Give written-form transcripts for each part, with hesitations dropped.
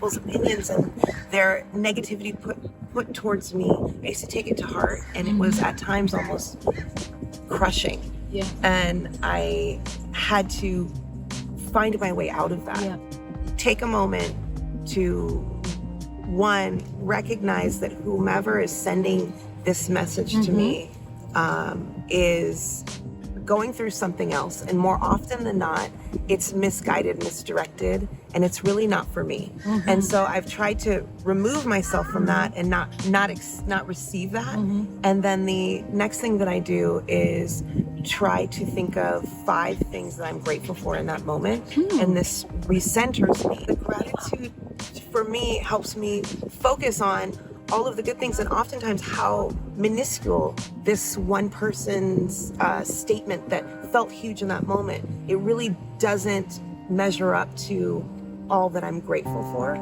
people's opinions and their negativity put towards me, I used to take it to heart, and it was at times almost crushing. Yeah. And I had to find my way out of that. Yeah. Take a moment to, one, recognize that whomever is sending this message to me is going through something else, and more often than not, it's misguided, misdirected, and it's really not for me. And so I've tried to remove myself from that and not receive that. And then the next thing that I do is try to think of 5 things that I'm grateful for in that moment, and this recenters me. The gratitude for me helps me focus on all of the good things, and oftentimes how minuscule this one person's statement that felt huge in that moment, it really doesn't measure up to all that I'm grateful for.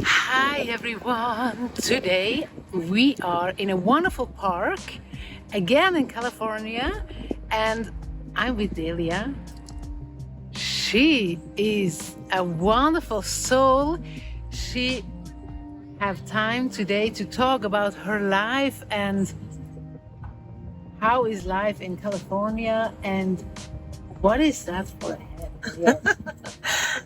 Hi everyone! Today we are in a wonderful park, again in California, and I'm with Delia. She is a wonderful soul. She have time today to talk about her life and how is life in California and what is that for a head? Yes.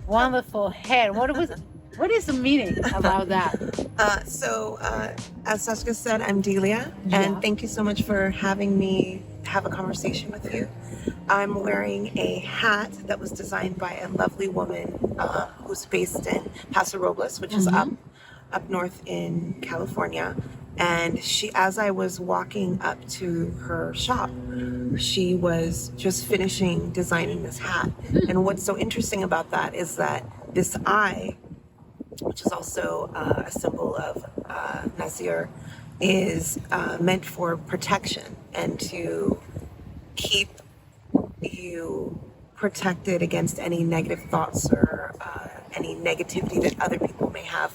Wonderful hair. What is the meaning about that? As Saskia said, I'm Delia, and thank you so much for having me have a conversation with you. I'm wearing a hat that was designed by a lovely woman who's based in Paso Robles, which is up north in California. And she, as I was walking up to her shop, she was just finishing designing this hat. And what's so interesting about that is that this eye, which is also a symbol of Nazir, is meant for protection and to keep you protected against any negative thoughts or any negativity that other people may have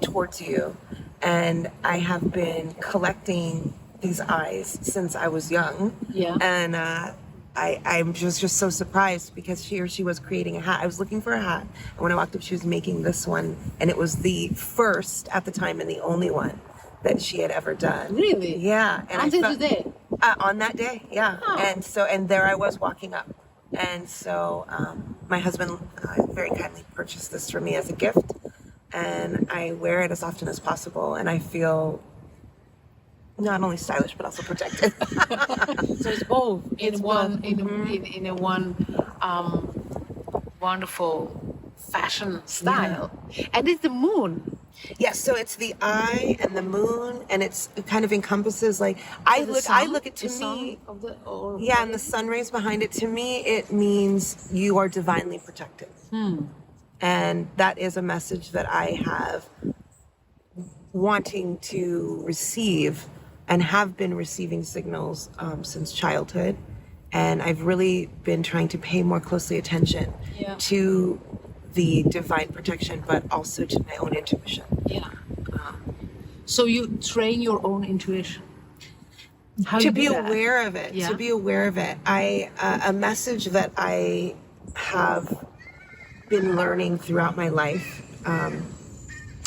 towards you. And I have been collecting these eyes since I was young. Yeah. And I'm just so surprised because she was creating a hat. I was looking for a hat, and when I walked up, she was making this one, and it was the first at the time and the only one that she had ever done. Really? Yeah. And Until today? On that day, yeah. Oh. And there I was walking up. And so my husband very kindly purchased this for me as a gift, and I wear it as often as possible, and I feel not only stylish but also protected. So it's both in a wonderful fashion style. And it's the moon. Yes, so it's the eye and the moon, and it kind of encompasses like I look at, to me, and the sun rays behind it. To me, it means you are divinely protected, and that is a message that I have wanting to receive, and have been receiving signals since childhood, and I've really been trying to pay more closely attention to the divine protection, but also to my own intuition. Yeah. So you train your own intuition. How to you be do that? aware of it. Yeah. To be aware of it. A message that I have been learning throughout my life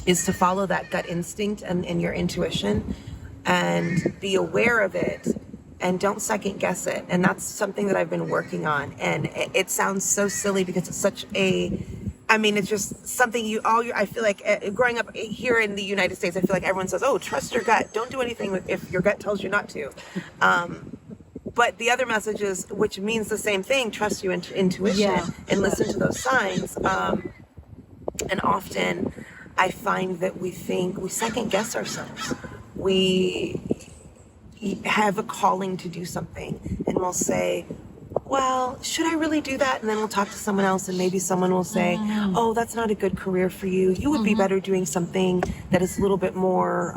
is to follow that gut instinct and your intuition, and be aware of it, and don't second guess it. And that's something that I've been working on. And it sounds so silly because it's such it's just something I feel like growing up here in the United States, I feel like everyone says, oh, trust your gut. Don't do anything if your gut tells you not to. But the other message is, which means the same thing, trust your intuition and listen to those signs. And often I find that we second guess ourselves. We have a calling to do something, and we'll say, well, should I really do that? And then we'll talk to someone else, and maybe someone will say, oh, that's not a good career for you. You would be better doing something that is a little bit more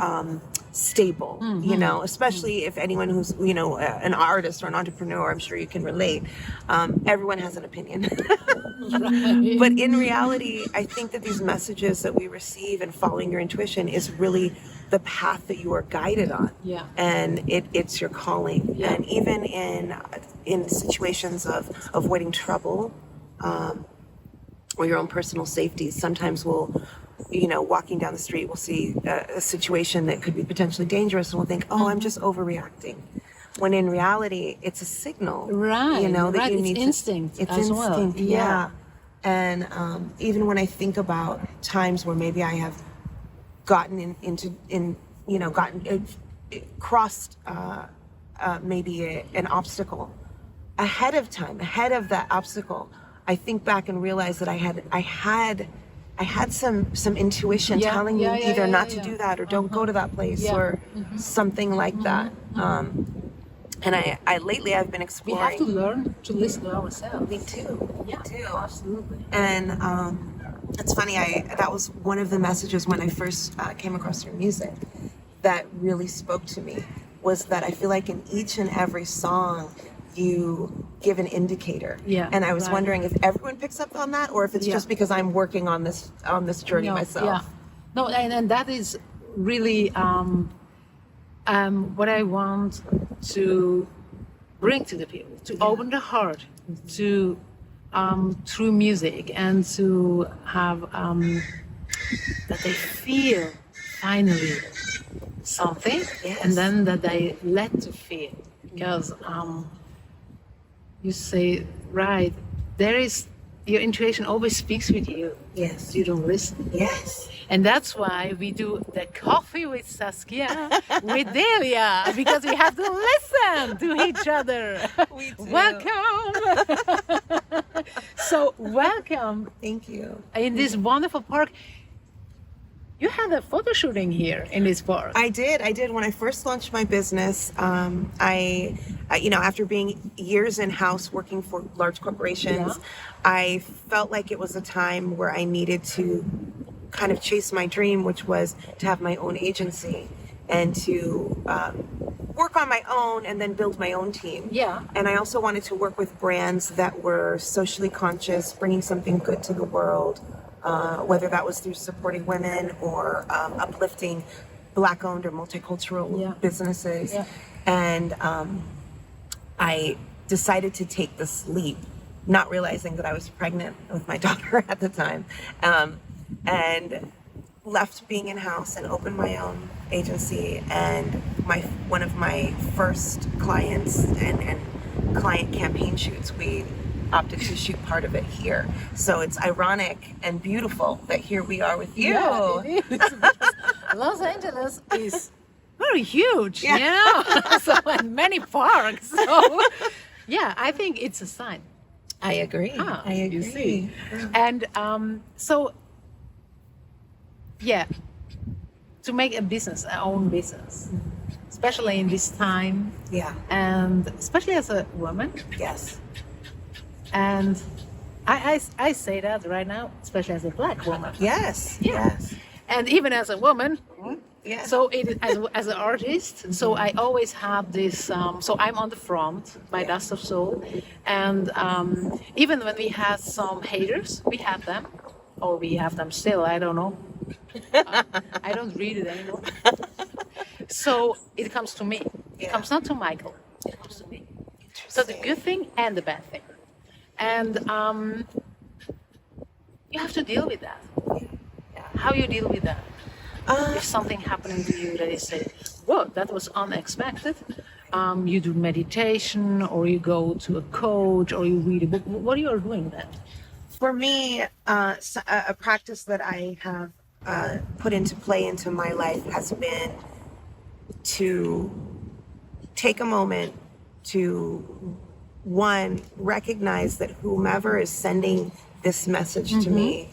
stable, you know, especially if anyone who's, you know, an artist or an entrepreneur, I'm sure you can relate. Everyone has an opinion. But in reality, I think that these messages that we receive and following your intuition is really the path that you are guided on. Yeah. And it's your calling. Yeah. And even in situations of avoiding trouble, or your own personal safety, sometimes we'll, you know, walking down the street, we'll see a situation that could be potentially dangerous, and we'll think, oh, I'm just overreacting. When in reality, it's a signal, Right, you know, that right. you It's need instinct to. It's as instinct, well. yeah. And even when I think about times where maybe I have gotten crossed maybe an obstacle, ahead of that obstacle, I think back and realize that I had some intuition telling me either not to do that or don't go to that place or something like that. And I lately I've been We exploring. have to learn to listen to ourselves. Me too. Yeah, Me too. absolutely. And it's funny. That was one of the messages when I first came across your music that really spoke to me. Was that I feel like in each and every song you give an indicator. Yeah, And I was right. wondering if everyone picks up on that, or if it's just because I'm working on this journey myself. Yeah. No, and that is really what I want to bring to the people, to open the heart to through music, and to have that they feel finally something, and then that they let to feel, because you say, right, there is, your intuition always speaks with you. Yes. You don't listen. Yes. And that's why we do the coffee with Saskia, with Delia, because we have to listen to each other. We do. Welcome. So welcome Thank you. in this wonderful park. You had a photo shooting here in this park. I did. When I first launched my business, I you know, after being years in house working for large corporations, I felt like it was a time where I needed to kind of chase my dream, which was to have my own agency and to work on my own and then build my own team. Yeah. And I also wanted to work with brands that were socially conscious, bringing something good to the world. Whether that was through supporting women or uplifting Black-owned or multicultural businesses. Yeah. And I decided to take this leap, not realizing that I was pregnant with my daughter at the time, and left being in-house and opened my own agency. And one of my first clients and client campaign shoots, we opted to shoot part of it here. So it's ironic and beautiful that here we are with you. Yeah, it is. Los Angeles is very huge, Yeah. you know? So, and many parks. So, yeah, I think it's a sign. I agree. I agree. You see. And so, yeah, to make a business, our own business, especially in this time, Yeah. and especially as a woman. Yes. And I say that right now, especially as a Black woman. Yes. Yeah. Yes. And even as a woman. Yeah. So as an artist, so I always have this, so I'm on the front by Dust of Soul. And even when we had some haters, we had them, or we have them still, I don't know. I don't read it anymore. So it comes to me. It comes not to Michael, it comes to me. So the good thing and the bad thing. And you have to deal with that. How you deal with that? If something happening to you that is say, whoa, that was unexpected. You do meditation, or you go to a coach, or you read a book. What are you doing then? For me, a practice that I have put into play into my life has been to take a moment to, one, recognize that whomever is sending this message to me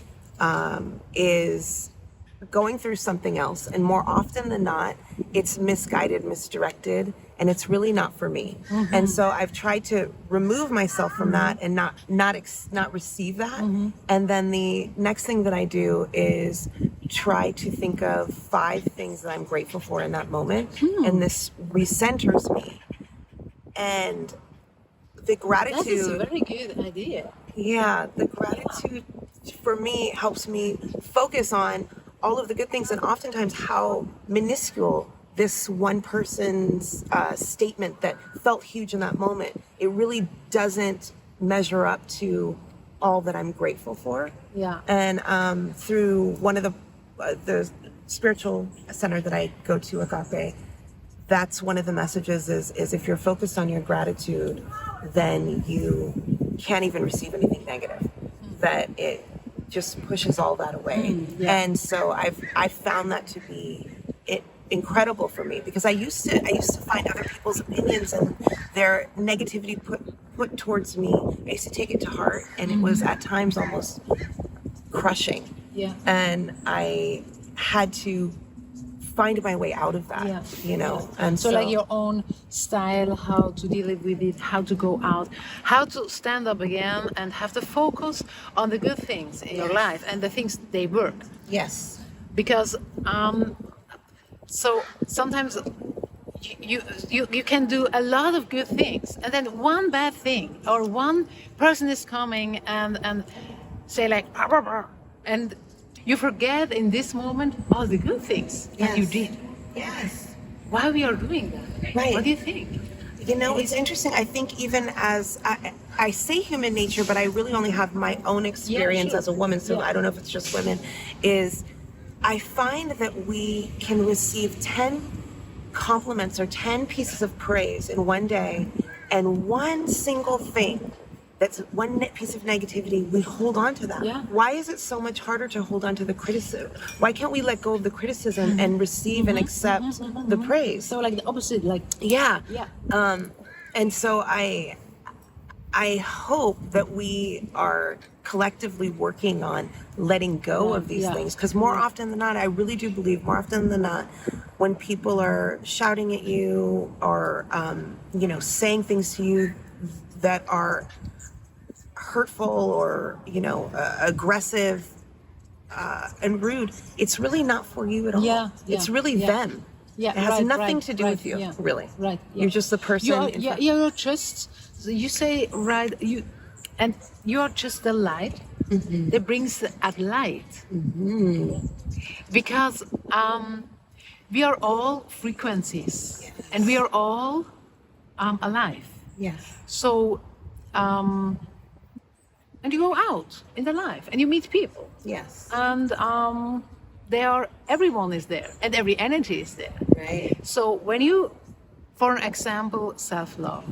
is going through something else, and more often than not, it's misguided, misdirected, and it's really not for me. And so I've tried to remove myself from that and not receive that. And then the next thing that I do is try to think of 5 things that I'm grateful for in that moment. And this recenters me. And the gratitude... That is a very good idea. Yeah, the gratitude for me helps me focus on all of the good things and oftentimes how minuscule this one person's statement that felt huge in that moment, it really doesn't measure up to all that I'm grateful for. Yeah. And through one of the spiritual center that I go to, Agape, that's one of the messages is if you're focused on your gratitude, then you can't even receive anything negative. That it just pushes all that away. Yeah. And so I found that to be incredible for me, because I used to find other people's opinions and their negativity put towards me. I used to take it to heart, and it was at times almost crushing. Yeah. And I had to find my way out of that, you know. And so like your own style, how to deal with it, how to go out, how to stand up again and have the focus on the good things in your life and the things they work. Yes. Because so sometimes you can do a lot of good things, and then one bad thing or one person is coming and say like, and you forget in this moment all the good things that you did. Yes. Why we are doing that? Right. What do you think? You know, it's interesting. I think even as I say human nature, but I really only have my own experience as a woman, so I don't know if it's just women, is I find that we can receive 10 compliments or 10 pieces of praise in one day, and one single thing that's one piece of negativity, we hold on to that. Yeah. Why is it so much harder to hold on to the criticism? Why can't we let go of the criticism and receive and accept the praise? So like the opposite, like Yeah. And so I hope that we are collectively working on letting go of these things, because more often than not, I really do believe more often than not, when people are shouting at you or you know, saying things to you that are hurtful or, you know, aggressive and rude, it's really not for you at all. It's really them. It has nothing to do with you, really. Right. You're just the person. You're just, you say, right, you are just the light that brings a light. Because we are all frequencies, and we are all alive. Yes. So, and you go out in the life and you meet people. Yes. And everyone is there, and every energy is there. Right. So when you, for an example, self-love.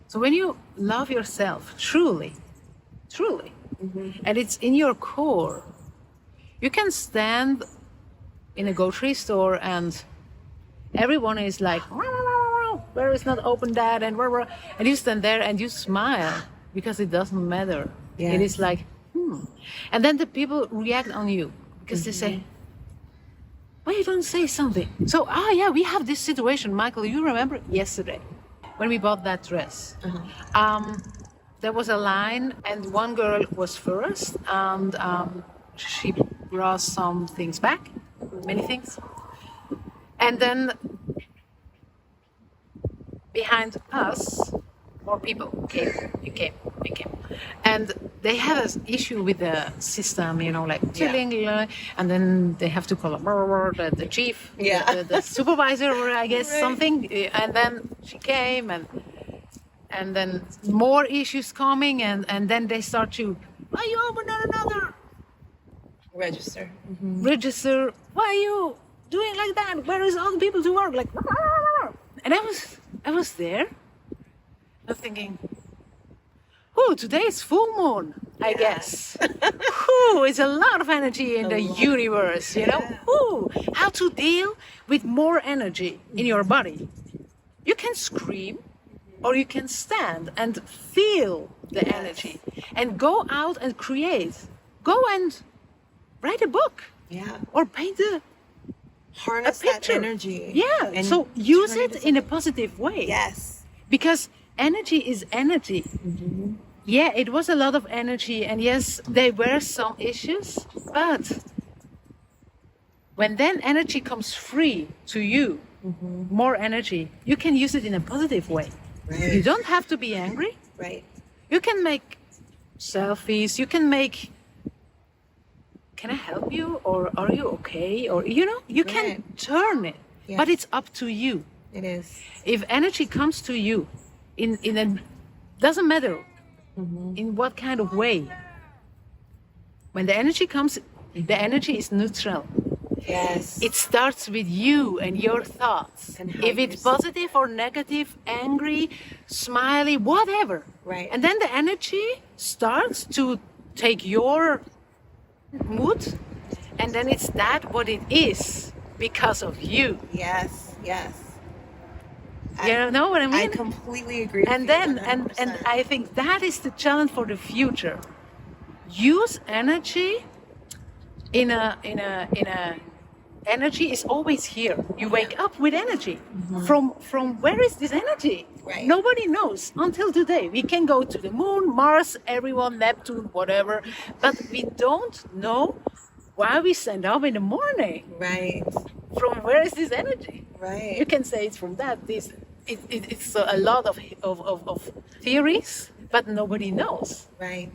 So when you love yourself truly, and it's in your core, you can stand in a grocery store and everyone is like, where is not open that, and you stand there and you smile because it doesn't matter. It is like, and then the people react on you because they say, why you don't say something? So, we have this situation, Michael, you remember yesterday when we bought that dress. There was a line and one girl was first, and she brought some things back, many things. And then behind us, more people came. And they had an issue with the system, you know, like chilling, and then they have to call the chief, the supervisor, or I guess something. And then she came, and then more issues coming, and then they start to, why you open another Register. register? Why are you doing like that? Where is all the people to work? Like, and I was there. I'm thinking, today is full moon, I guess. It's a lot of energy in the universe, you know. How to deal with more energy in your body. You can scream, or you can stand and feel the energy and go out and create. Go and write a book. Or paint Harness a picture. that energy. And so use it in a positive way. Yes. Because energy is energy. Yeah, it was a lot of energy, and yes, there were some issues, but When then energy comes free to you, more energy, you can use it in a positive way. Right. You don't have to be angry. Right. You can make selfies. You can make, can I help you? Or are you okay? Or, you can Right. turn it, Yeah. but it's up to you. It is. If energy comes to you in a, doesn't matter in what kind of way, when the energy comes, the energy is neutral. Yes. It starts with you and your thoughts. And how If it's positive or negative, angry, smiley, whatever. Right. And then the energy starts to take your mood, and then it's that what it is because of you. Yes. Yes. You know what I I mean? completely agree with And you. then 100%. and I think that is the challenge for the future. Use energy in a energy is always here. You wake up with energy. From where is this energy? Right. Nobody knows until today. We can go to the moon, Mars, everyone, Neptune, whatever, but we don't know why we stand up in the morning. Right. From where is this energy? Right. You can say it's from that. It's a lot of theories, but nobody knows. Right.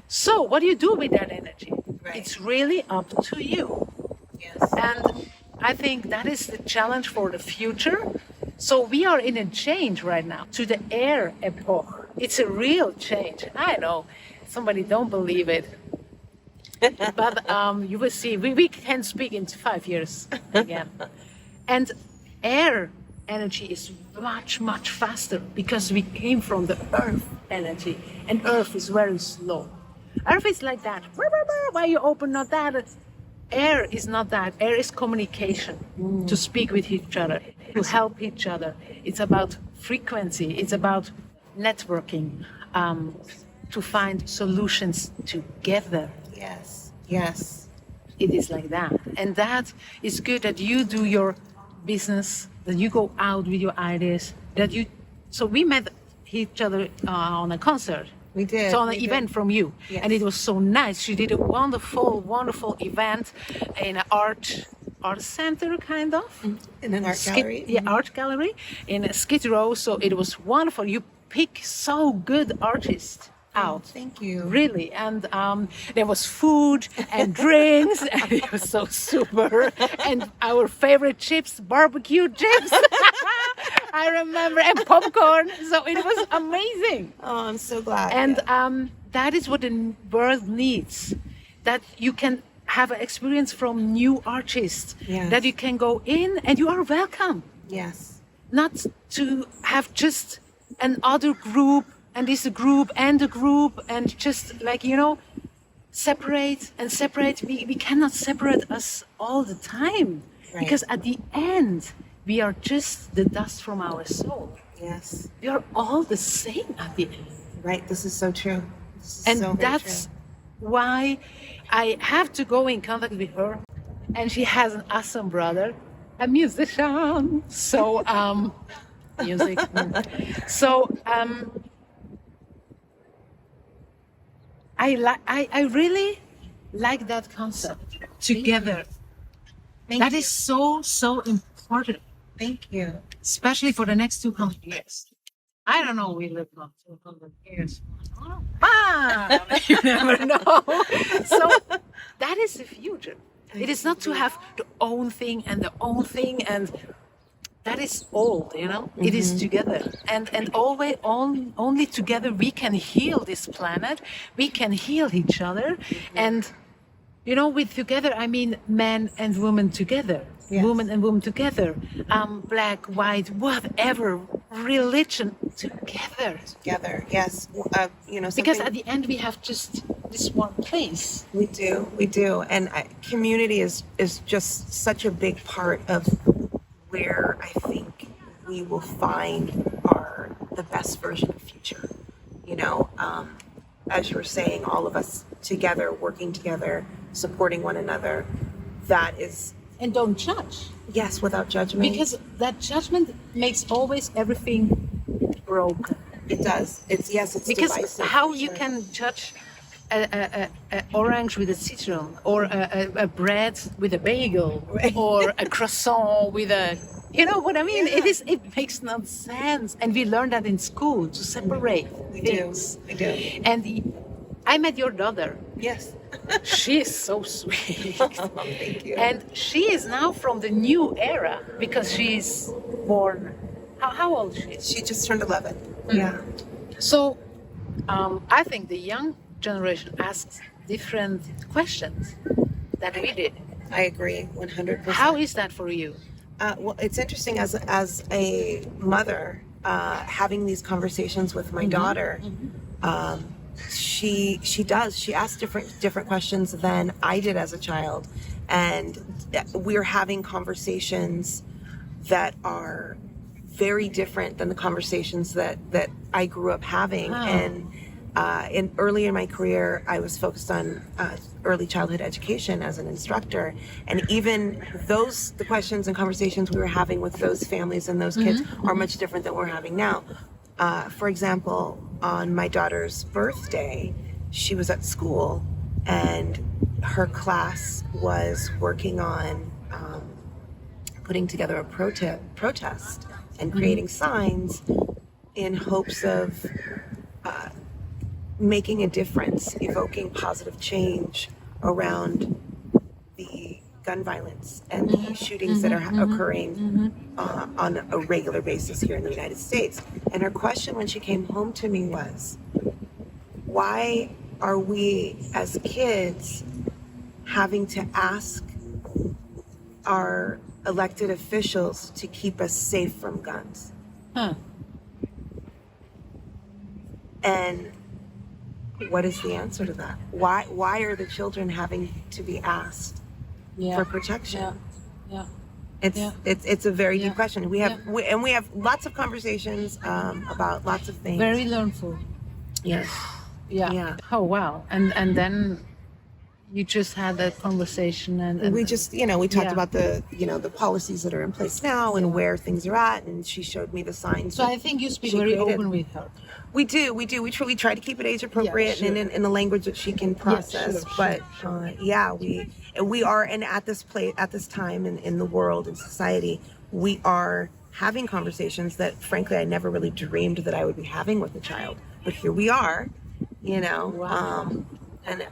So what do you do with that energy? Right. It's really up to you. Yes. And I think that is the challenge for the future. So we are in a change right now to the air epoch. It's a real change. I know somebody don't believe it. But you will see, we can speak in 5 years again. And air energy is much, much faster because we came from the earth energy, and earth is very slow. Earth is like that. Why you open not that? Air is not that. Air is communication, to speak with each other, to help each other. It's about frequency. It's about networking, to find solutions together. Yes. Yes. It is like that. And that is good that you do your business, that you go out with your ideas, so we met each other on a concert. We did. So on an we did. event from you. Yes. And it was so nice. She did a wonderful, wonderful event in an art center, kind of. In an art gallery. Yeah, art gallery in Skid Row. So it was wonderful. You pick so good artists out. Thank you. Really. And there was food and drinks, and it was so super. And our favorite chips, barbecue chips. I remember, and popcorn. So it was amazing. Oh, I'm so glad. And that is what the world needs. That you can have an experience from new artists. Yes. That you can go in and you are welcome. Yes. Not to have just another group and this group and a group and just like, separate and separate. We cannot separate us all the time. Right. Because at the end, we are just the dust from our soul. Yes. We are all the same at the end. Right. This is so true. This is And so very that's true. why I have to go in contact with her. And she has an awesome brother, a musician. So, music. So, I really like that concept. Together. That is so important. Thank you. Especially for the next 200 years. I don't know, we live on 200 years. You never know. So that is the future. It is not to have the own thing and the own thing, and that is old, It is together. And always only together we can heal this planet. We can heal each other. And with together, I mean man and woman together. Yes. Woman and woman together. Black, white, whatever. Religion together. Together. Yes. Because something- at the end we have just this one place. We do. And community is just such a big part of where I think we will find the best version of future. As you were saying, all of us together, working together, supporting one another, that is, And don't judge. yes, without judgment. Because that judgment makes always everything broken. it does. It's Because divisive, how for you sure. can judge a orange with a citron, or a bread with a bagel, or a croissant with a, you know what I mean? Yeah. It makes no sense. And we learn that in school to separate things. We do. And I met your daughter. Yes. She is so sweet. Thank you. And she is now from the new era because she's born. How old is she? She just turned 11. Yeah. So I think the young generation asks different questions than we did. I agree 100%. How is that for you? Well, it's interesting as a mother having these conversations with my daughter. She asks different questions than I did as a child, and we're having conversations that are very different than the conversations that I grew up having. And early in my career, I was focused on early childhood education as an instructor, and even the questions and conversations we were having with those families and those kids are much different than we're having now. For example, on my daughter's birthday, she was at school and her class was working on putting together a protest and creating signs in hopes of making a difference, evoking positive change around the gun violence and the shootings that are occurring on a regular basis here in the United States. And her question when she came home to me was, why are we as kids having to ask our elected officials to keep us safe from guns? And what is the answer to that? Why are the children having to be asked for protection? It's a very deep question. We have lots of conversations about lots of things. Very learnful. Yes. Yeah. Oh wow. And then you just had that conversation and we just we talked about the policies that are in place now and where things are at, and she showed me the signs. So I think you speak very open with her. We do. We try to keep it age appropriate and in the language that she can process. We are, and at this time in the world and society, we are having conversations that frankly I never really dreamed that I would be having with a child. But here we are, Wow. and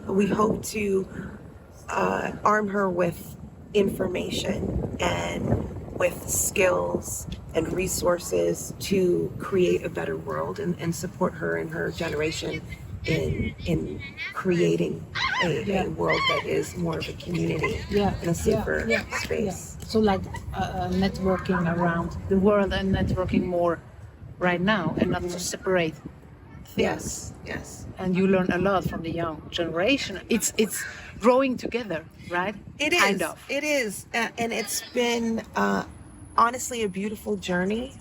we hope to arm her with information and with skills and resources to create a better world and support her and her generation in creating a world that is more of a community and a safer space. So like networking around the world and networking more right now and not to separate things. Yes. And you learn a lot from the young generation. It's growing together, right? It is. Kind of. It is, and it's been honestly a beautiful journey.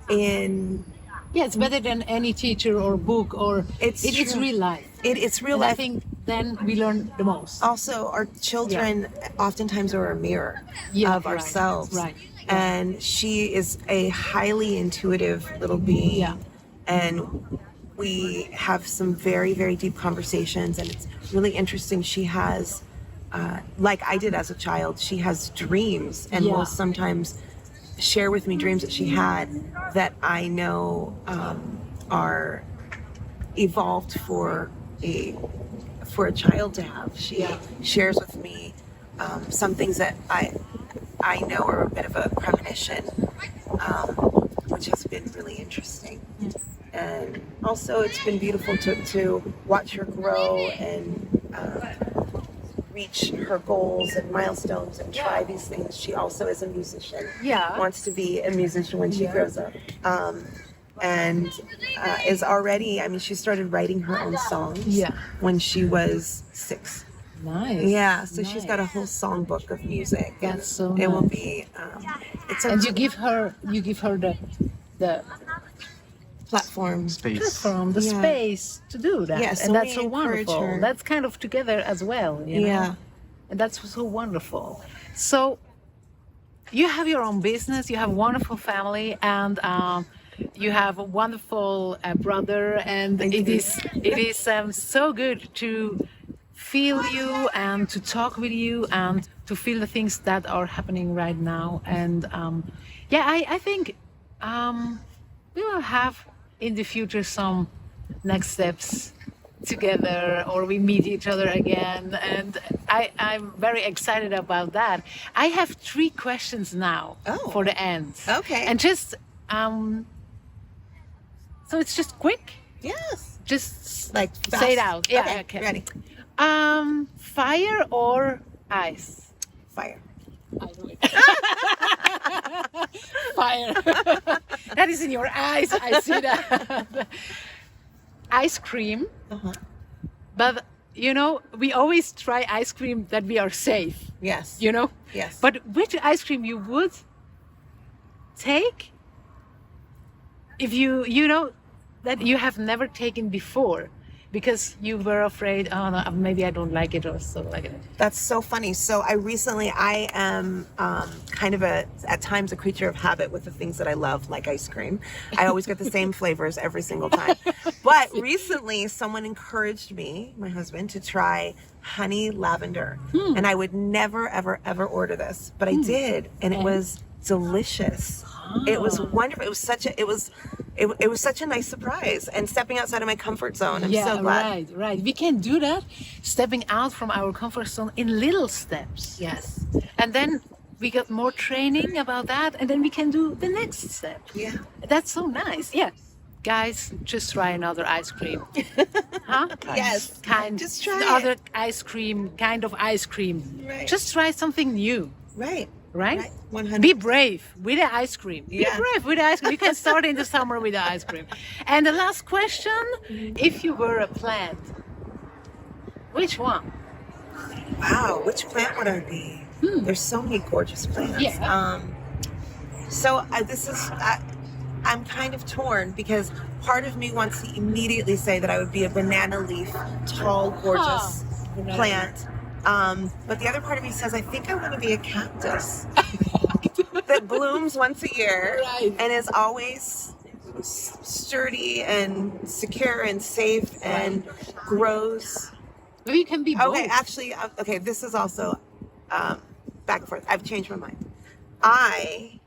It's better than any teacher or book or it's real life. It's real and life. I think then we learn the most. Also, our children oftentimes are a mirror of ourselves. Right. And she is a highly intuitive little being. Yeah. And we have some very, very deep conversations, and it's really interesting. She has, like I did as a child, she has dreams and will sometimes share with me dreams that she had that I know are evolved for a child to have. She shares with me some things that I know are a bit of a premonition, which has been really interesting. And also it's been beautiful to watch her grow and reach her goals and milestones and try these things. She also is a musician. Wants to be a musician when she grows up. And is already, she started writing her own songs when she was 6. Nice. Yeah, so she's got a whole songbook of music. That's so it will nice. be And you give her the platform. the space to do that. Yes, and so that's we so encourage wonderful. her. That's kind of together as well, you know? Yeah. And that's so wonderful. So you have your own business, you have a wonderful family, and you have a wonderful brother, and it is so good to feel you and to talk with you and to feel the things that are happening right now. And I think we will have in the future some next steps together, or we meet each other again, and I'm very excited about that. I have 3 questions now for the end. Okay. And just so it's just quick. Yes. Just Like say it fast. out. Yeah. Okay. Ready. Fire or ice? Fire. I know it. Fire. That is in your eyes. I see that. Ice cream. But you know, we always try ice cream that we are safe. Yes. You know. Yes. But which ice cream you would take if you know that you have never taken before, because you were afraid, oh no, maybe I don't like it or so like it. That's so funny. So I am kind of at times a creature of habit with the things that I love, like ice cream. I always get the same flavors every single time. But recently someone encouraged me, my husband, to try honey lavender. And I would never, ever, ever order this, but I did. And it was delicious. It was wonderful. It was such a nice surprise, and stepping outside of my comfort zone. I'm so glad. Right. We can do that, stepping out from our comfort zone in little steps. Yes. And then we got more training about that, and then we can do the next step. Yeah. That's so nice. Yeah. Guys, just try another ice cream. Huh? Yes. Just try other it. ice cream, kind of ice cream. Right. Just try something new. Right. Right? 100. Be brave with the ice cream. Yeah. Be brave with the ice cream. You can start in the summer with the ice cream. And the last question, if you were a plant, which one? Wow, which plant would I be? There's so many gorgeous plants. Yeah. I'm kind of torn, because part of me wants to immediately say that I would be a banana leaf, tall, gorgeous plant. But the other part of me says, I think I want to be a cactus that blooms once a year and is always sturdy and secure and safe and grows. Maybe you can be both. Okay, actually, this is also back and forth. I've changed my mind. I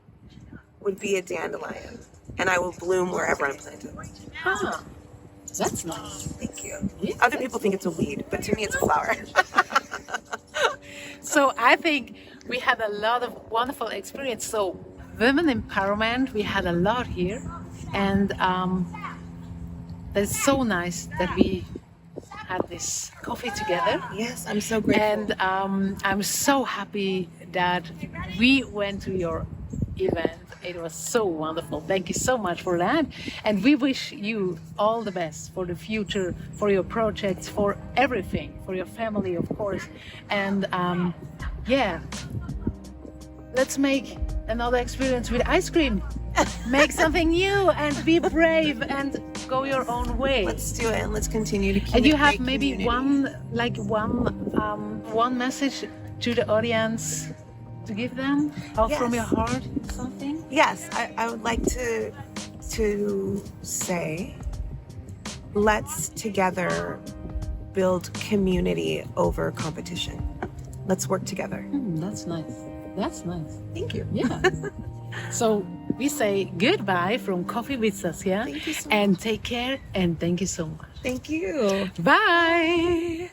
would be a dandelion, and I will bloom wherever I'm planted. Huh. That's nice. Thank you. Yeah, Other people think it's a weed, but to me it's a flower. So I think we had a lot of wonderful experience. So women empowerment, we had a lot here, and it's so nice that we had this coffee together. Yes, I'm so grateful. And I'm so happy that we went to your event. It was so wonderful. Thank you so much for that. And we wish you all the best for the future, for your projects, for everything, for your family, of course. And let's make another experience with ice cream. Make something new and be brave and go your own way. Let's do it, and let's continue to keep. And you have maybe one message to the audience to give them, from your heart, something? Yes, I would like to say, let's together build community over competition. Let's work together. That's nice. That's nice. Thank you. Yeah. So we say goodbye from Coffee with Saskia. Thank you so much. And take care, and thank you so much. Thank you. Bye.